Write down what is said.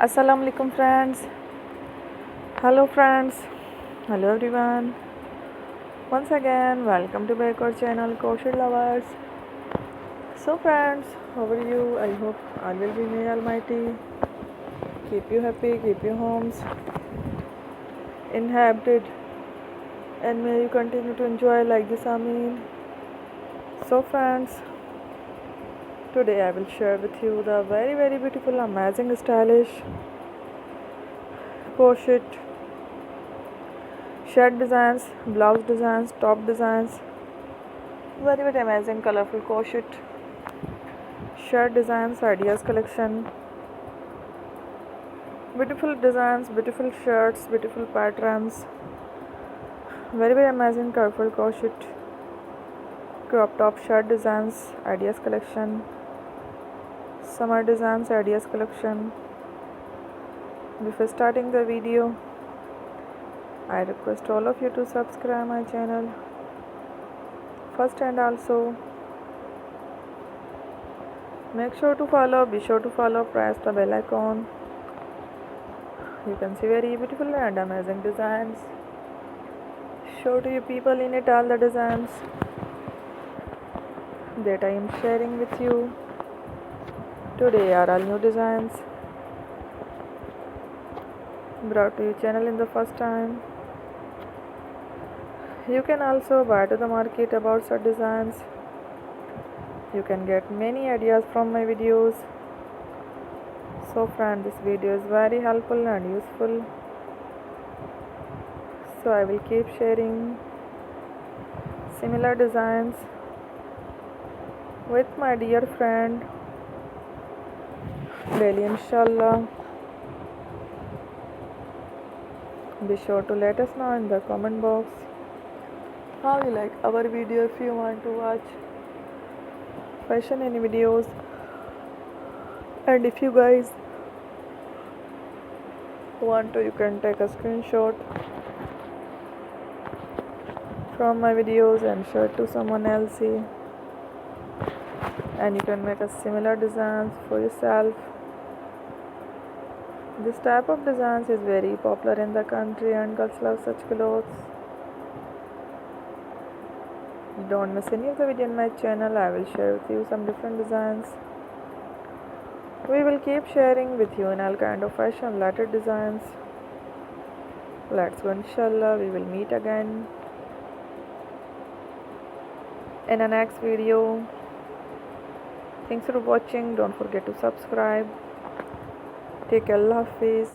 Assalamu alaikum friends. Hello friends. Hello everyone. Once again, welcome to back our channel Crochet Lovers. So friends, how are you? I hope all will be may Almighty keep you happy, keep your homes inhabited, and may you continue to enjoy like this. Amin. So friends, today I will share with you the very beautiful, amazing, stylish crochet shirt designs, blouse designs, top designs, very amazing colorful crochet shirt designs ideas collection, beautiful designs, beautiful shirts, beautiful patterns, very amazing colorful crochet crop top shirt designs ideas collection, summer designs ideas collection. Before starting the video, I request all of you to subscribe my channel first, and also be sure to follow, press the bell icon. You can see very beautiful and amazing designs. Show to you people in it all the designs that I am sharing with you. Today are all new designs brought to your channel in the first time. You can also buy to the market about such designs. You can get many ideas from my videos. So friend, this video is very helpful and useful. So I will keep sharing similar designs with my dear friend daily, inshallah. Be sure to let us know in the comment box how you like our video. If you want to watch fashion any videos, and if you guys want to, you can take a screenshot from my videos and share it to someone else, and you can make a similar designs for yourself. This type of designs is very popular in the country and girls love such clothes. Don't miss any of the video in my channel. I will share with you some different designs. We will keep sharing with you in all kind of fashion related designs. Let's go, inshallah. We will meet again in the next video. Thanks for watching. Don't forget to subscribe. Take care. Allah Hafiz.